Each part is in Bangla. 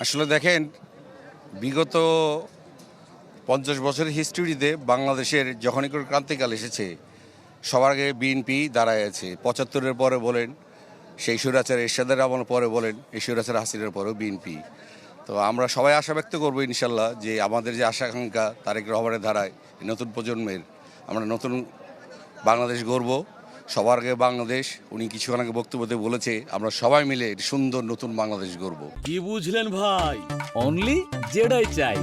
আসলে দেখেন, বিগত ৫০ বছরের হিস্ট্রিতে বাংলাদেশের যখনই করে ক্রান্তিকাল এসেছে, সবার আগে বিএনপি দাঁড়ায় আছে। ৭৫-এর পরে বলেন, সেই স্বৈরাচার এরশাদের আমলের পরে বলেন, এই স্বৈরাচার হাসিনার পরেও বিএনপি। তো আমরা সবাই আশা ব্যক্ত করবো ইনশাল্লাহ যে আমাদের যে আশা আকাঙ্ক্ষা তারেক রহমানের ধারায় এই নতুন প্রজন্মের আমরা নতুন বাংলাদেশ গড়ব। সবার আগে বাংলাদেশ, উনি কিছুক্ষণ আগে বক্তব্যতে বলেছে, আমরা সবাই মিলে একটি সুন্দর নতুন বাংলাদেশ গড়ব। কি বুঝলেন ভাই? অনলি যেটাই চাই।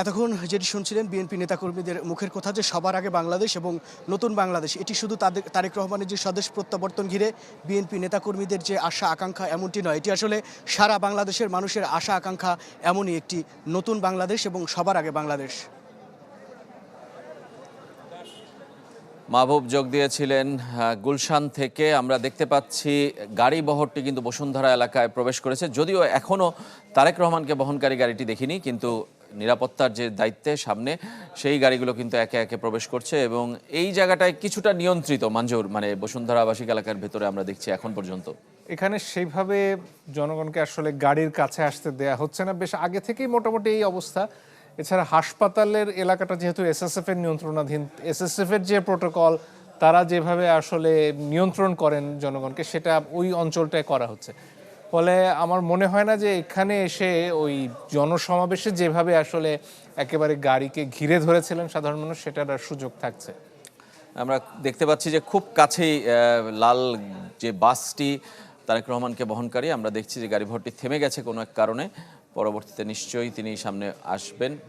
এতক্ষণ যেটি শুনছিলেন বিএনপি নেতাকর্মীদের মুখের কথা যে সবার আগে বাংলাদেশ এবং নতুন বাংলাদেশ, এটি শুধু তারেক রহমানের যে স্বদেশ প্রত্যাবর্তন ঘিরে বিএনপি নেতাকর্মীদের যে আশা আকাঙ্ক্ষা এমনটি নয়, এটি আসলে সারা বাংলাদেশের মানুষের আশা আকাঙ্ক্ষা এমনই একটি নতুন বাংলাদেশ এবং সবার আগে বাংলাদেশ। মাহবুব যোগ দিয়েছিলেন গুলশান থেকে। আমরা দেখতে পাচ্ছি গাড়ি বহরটি কিন্তু বসুন্ধরা এলাকায় প্রবেশ করেছে, যদিও এখনও তারেক রহমানকে বহনকারী গাড়িটি দেখিনি, কিন্তু নিরাপত্তার যে দায়িত্বে সামনে সেই গাড়িগুলো কিন্তু একে একে প্রবেশ করছে এবং এই জায়গাটায় কিছুটা নিয়ন্ত্রিত মঞ্জুর, মানে বসুন্ধরা আবাসিক এলাকার ভেতরে আমরা দেখছি এখন পর্যন্ত। এখানে সেইভাবে জনগণকে আসলে গাড়ির কাছে আসতে দেয়া হচ্ছে না, বেশ আগে থেকেই মোটামুটি এই অবস্থা। এছাড়া হাসপাতালের এলাকাটা যেহেতু এসএসএফ এর নিয়ন্ত্রণাধীন, এসএসএফ এর যে প্রোটোকল তারা যেভাবে আসলে নিয়ন্ত্রণ করেন জনগণকে, সেটা ওই অঞ্চলটায় করা হচ্ছে। ফলে আমার মনে হয় না যে এখানে এসে ওই জনসমাবেশে যেভাবে আসলে একেবারে গাড়িকে ঘিরে ধরেছিলেন সাধারণ মানুষ, সেটার আর সুযোগ থাকছে। আমরা দেখতে পাচ্ছি যে খুব কাছেই লাল যে বাসটি তারেক রহমানকে বহনকারী, আমরা দেখছি যে গাড়ি ভর্তি থেমে গেছে কোনো এক কারণে। পরবর্তীতে নিশ্চয়ই তিনি সামনে আসবেন।